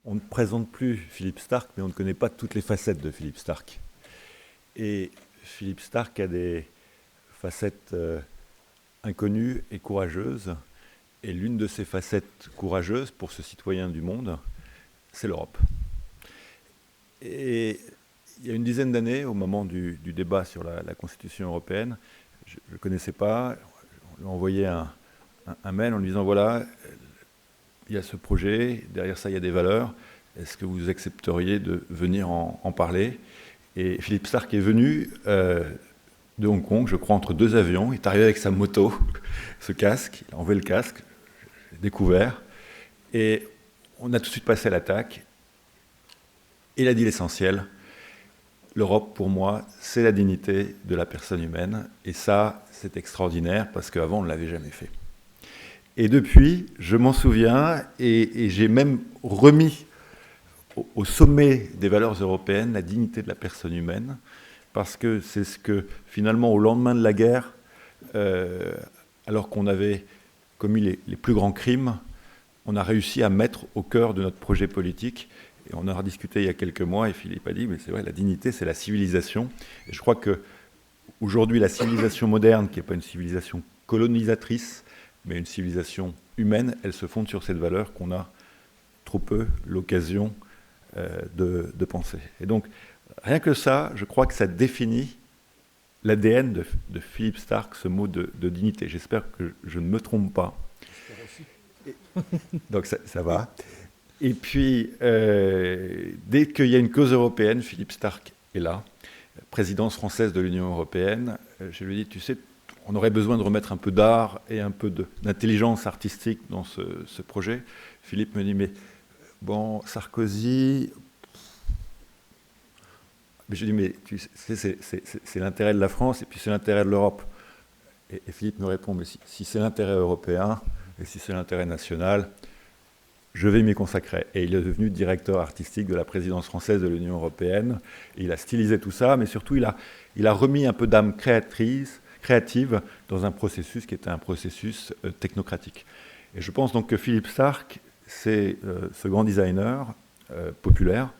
on ne présente plus Philippe Starck, mais on ne connaît pas toutes les facettes de Philippe Starck. Et Philippe Starck a des facettes inconnues et courageuses. Et l'une de ces facettes courageuses pour ce citoyen du monde, c'est l'Europe. Et il y a une dizaine d'années, au moment du débat sur la Constitution européenne, je ne le connaissais pas, on lui a envoyé un mail en lui disant, voilà, il y a ce projet, derrière ça il y a des valeurs, est-ce que vous accepteriez de venir en parler? Et Philippe Starck est venu de Hong Kong, je crois, entre deux avions, il est arrivé avec sa moto, ce casque, il a enlevé le casque, j'ai découvert, et on a tout de suite passé à l'attaque. Il a dit l'essentiel, l'Europe, pour moi, c'est la dignité de la personne humaine, et ça, c'est extraordinaire, parce qu'avant, on ne l'avait jamais fait. Et depuis, je m'en souviens, et j'ai même remis au sommet des valeurs européennes la dignité de la personne humaine, parce que c'est ce que, finalement, au lendemain de la guerre, alors qu'on avait commis les plus grands crimes, on a réussi à mettre au cœur de notre projet politique. Et on en a discuté il y a quelques mois, et Philippe a dit, mais c'est vrai, la dignité, c'est la civilisation. Et je crois qu'aujourd'hui, la civilisation moderne, qui n'est pas une civilisation colonisatrice, mais une civilisation humaine, elle se fonde sur cette valeur qu'on a trop peu l'occasion de penser. Et donc, rien que ça, je crois que ça définit l'ADN de Philippe Starck, ce mot de dignité. J'espère que je ne me trompe pas. Donc ça va. Et puis, dès qu'il y a une cause européenne, Philippe Starck est là, présidence française de l'Union européenne. Je lui ai dit, tu sais, on aurait besoin de remettre un peu d'art et un peu d'intelligence artistique dans ce projet. Philippe me dit, mais bon, Sarkozy... Mais je lui dis, mais tu sais, c'est l'intérêt de la France et puis c'est l'intérêt de l'Europe. Et Philippe me répond, mais si c'est l'intérêt européen et si c'est l'intérêt national... je vais m'y consacrer. Et il est devenu directeur artistique de la présidence française de l'Union européenne. Et il a stylisé tout ça, mais surtout, il a remis un peu d'âme créative dans un processus qui était un processus technocratique. Et je pense donc que Philippe Starck, c'est ce grand designer populaire,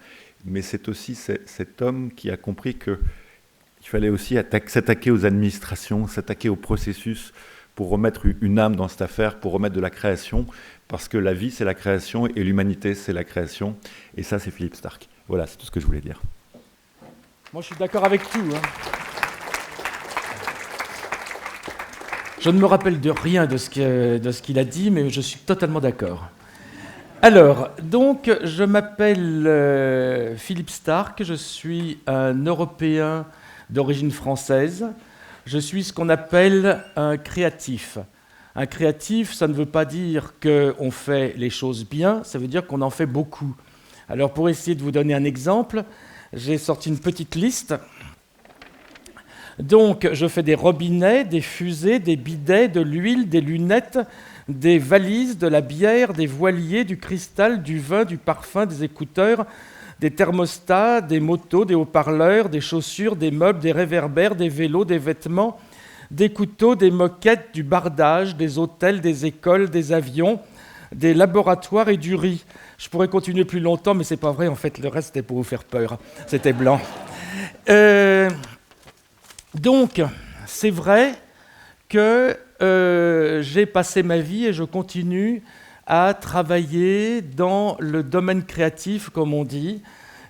mais c'est aussi cet homme qui a compris qu'il fallait aussi s'attaquer aux administrations, s'attaquer au processus pour remettre une âme dans cette affaire, pour remettre de la création, parce que la vie, c'est la création, et l'humanité, c'est la création. Et ça, c'est Philippe Starck. Voilà, c'est tout ce que je voulais dire. Moi, je suis d'accord avec tout. Je ne me rappelle de rien de ce qu'il a dit, mais je suis totalement d'accord. Alors, donc, je m'appelle Philippe Starck, je suis un Européen d'origine française. Je suis ce qu'on appelle un créatif. Un créatif, ça ne veut pas dire qu'on fait les choses bien, ça veut dire qu'on en fait beaucoup. Alors pour essayer de vous donner un exemple, j'ai sorti une petite liste. Donc je fais des robinets, des fusées, des bidets, de l'huile, des lunettes, des valises, de la bière, des voiliers, du cristal, du vin, du parfum, des écouteurs, des thermostats, des motos, des haut-parleurs, des chaussures, des meubles, des réverbères, des vélos, des vêtements, des couteaux, des moquettes, du bardage, des hôtels, des écoles, des avions, des laboratoires et du riz. Je pourrais continuer plus longtemps, mais c'est pas vrai, en fait, le reste c'était pour vous faire peur. C'était blanc. Donc, c'est vrai que j'ai passé ma vie et je continue à travailler dans le domaine créatif, comme on dit.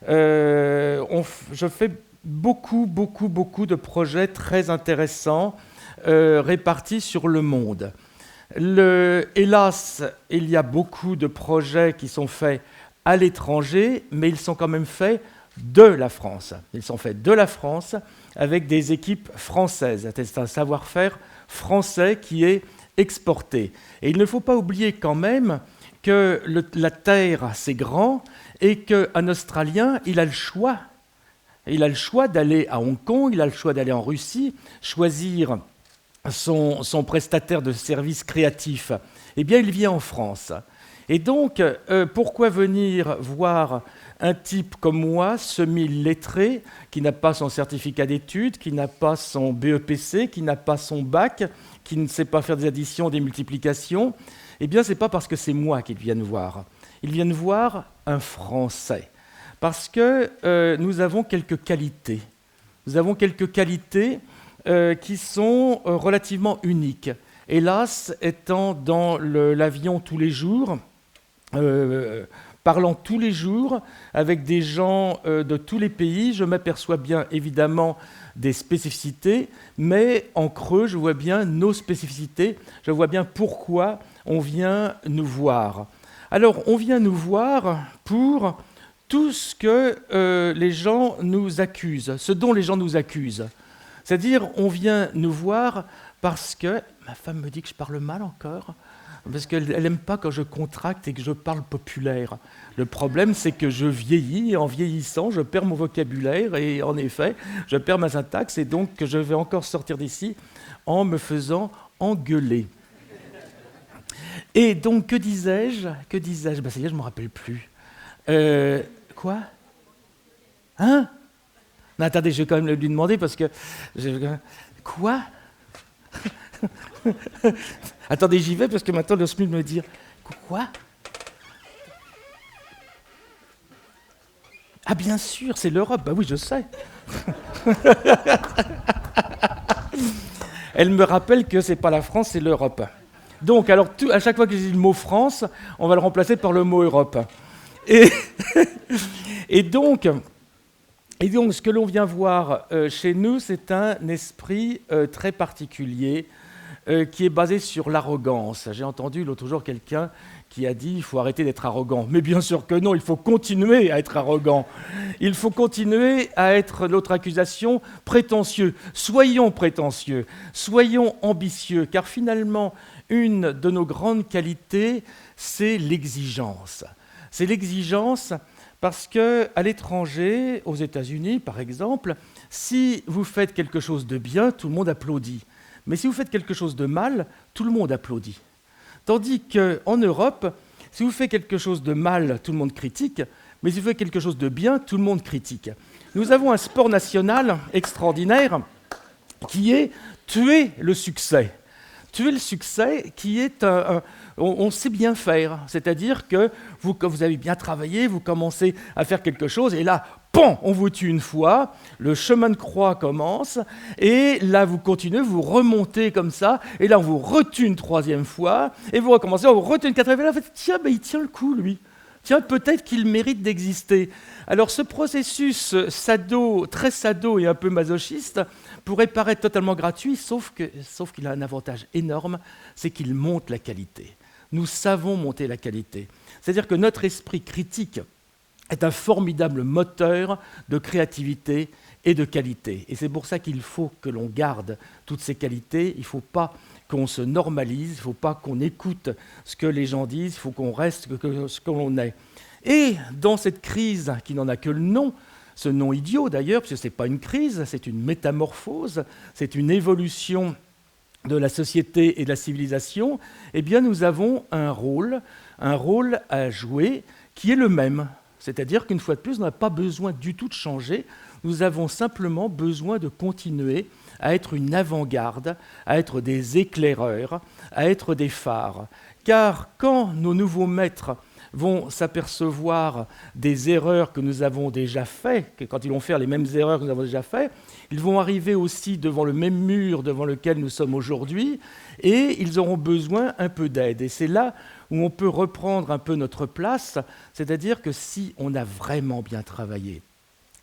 Je fais beaucoup de projets très intéressants répartis sur le monde. Hélas, il y a beaucoup de projets qui sont faits à l'étranger, mais ils sont quand même faits de la France. Ils sont faits de la France avec des équipes françaises. C'est un savoir-faire français qui est exporté. Et il ne faut pas oublier quand même que la Terre, c'est grand, et qu'un Australien, il a le choix. Il a le choix d'aller à Hong Kong, il a le choix d'aller en Russie, choisir son prestataire de services créatifs. Eh bien, il vient en France. Et donc, pourquoi venir voir un type comme moi, semi-lettré, qui n'a pas son certificat d'études, qui n'a pas son BEPC, qui n'a pas son bac, qui ne sait pas faire des additions, des multiplications? Eh bien, ce n'est pas parce que c'est moi qu'ils viennent voir. ils viennent voir un Français. Parce que nous avons quelques qualités. Nous avons quelques qualités qui sont relativement uniques. Hélas, étant dans l'avion tous les jours, parlant tous les jours avec des gens de tous les pays, je m'aperçois bien évidemment des spécificités, mais en creux, je vois bien nos spécificités, je vois bien pourquoi on vient nous voir. Alors, on vient nous voir pour tout ce que les gens nous accusent, ce dont les gens nous accusent. C'est-à-dire, on vient nous voir parce que... Ma femme me dit que je parle mal encore, parce qu'elle n'aime pas quand je contracte et que je parle populaire. Le problème, c'est que je vieillis, et en vieillissant, je perds mon vocabulaire, et en effet, je perds ma syntaxe, et donc je vais encore sortir d'ici en me faisant engueuler. Et donc, que disais-je ? Ben, ça y est, je ne me rappelle plus. Quoi ? Hein ? Non, attendez, je vais quand même lui demander, parce que... Quoi ? Attendez, j'y vais parce que maintenant le SMUD me dit quoi ? Ah bien sûr, c'est l'Europe. Bah oui, je sais. Elle me rappelle que c'est pas la France, c'est l'Europe. Donc, alors à chaque fois que je dis le mot France, on va le remplacer par le mot Europe. Et donc, ce que l'on vient voir chez nous, c'est un esprit très particulier qui est basé sur l'arrogance. J'ai entendu l'autre jour quelqu'un qui a dit « il faut arrêter d'être arrogant ». Mais bien sûr que non, il faut continuer à être arrogant. Il faut continuer à être, l'autre accusation, prétentieux. Soyons prétentieux, soyons ambitieux, car finalement, une de nos grandes qualités, c'est l'exigence. C'est l'exigence parce qu'à l'étranger, aux États-Unis par exemple, si vous faites quelque chose de bien, tout le monde applaudit. Mais si vous faites quelque chose de mal, tout le monde applaudit. Tandis qu'en Europe, si vous faites quelque chose de mal, tout le monde critique, mais si vous faites quelque chose de bien, tout le monde critique. Nous avons un sport national extraordinaire qui est tuer le succès. Tuer le succès qui est on sait bien faire, c'est-à-dire que quand vous avez bien travaillé, vous commencez à faire quelque chose, et là, PAN, on vous tue une fois, le chemin de croix commence, et là vous continuez, vous remontez comme ça, et là on vous retue une troisième fois, et vous recommencez, on vous retue une quatrième fois, et là, tiens, ben, il tient le coup, lui. Tiens, peut-être qu'il mérite d'exister. Alors ce processus très sado et un peu masochiste pourrait paraître totalement gratuit, sauf qu'il a un avantage énorme, c'est qu'il monte la qualité. Nous savons monter la qualité. C'est-à-dire que notre esprit critique est un formidable moteur de créativité et de qualité. Et c'est pour ça qu'il faut que l'on garde toutes ces qualités. Il ne faut pas qu'on se normalise, il ne faut pas qu'on écoute ce que les gens disent, il faut qu'on reste ce que l'on est. Et dans cette crise qui n'en a que le nom, ce nom idiot d'ailleurs, parce que ce n'est pas une crise, c'est une métamorphose, c'est une évolution de la société et de la civilisation, eh bien nous avons un rôle à jouer qui est le même. C'est-à-dire qu'une fois de plus, on n'a pas besoin du tout de changer, nous avons simplement besoin de continuer à être une avant-garde, à être des éclaireurs, à être des phares. Car quand nos nouveaux maîtres vont s'apercevoir des erreurs que nous avons déjà faites, que quand ils vont faire les mêmes erreurs que nous avons déjà faites, ils vont arriver aussi devant le même mur devant lequel nous sommes aujourd'hui, et ils auront besoin un peu d'aide. Et c'est là où on peut reprendre un peu notre place, c'est-à-dire que si on a vraiment bien travaillé,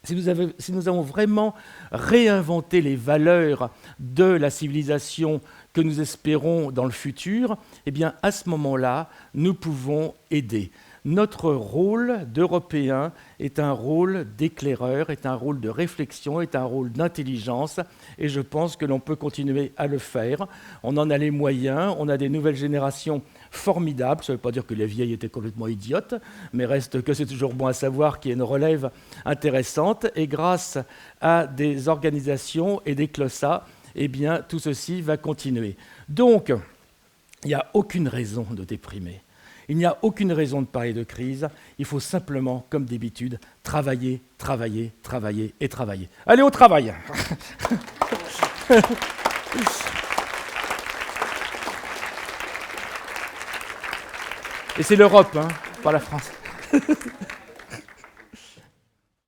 si nous avons vraiment réinventé les valeurs de la civilisation que nous espérons dans le futur, eh bien à ce moment-là, nous pouvons aider. Notre rôle d'Européens est un rôle d'éclaireur, est un rôle de réflexion, est un rôle d'intelligence, et je pense que l'on peut continuer à le faire. On en a les moyens, on a des nouvelles générations formidables, ça ne veut pas dire que les vieilles étaient complètement idiotes, mais reste que c'est toujours bon à savoir qu'il y a une relève intéressante, et grâce à des organisations et des CLOSA, eh bien tout ceci va continuer. Donc, il n'y a aucune raison de déprimer. Il n'y a aucune raison de parler de crise. Il faut simplement, comme d'habitude, travailler, travailler, travailler et travailler. Allez au travail. Et c'est l'Europe, hein. par la France.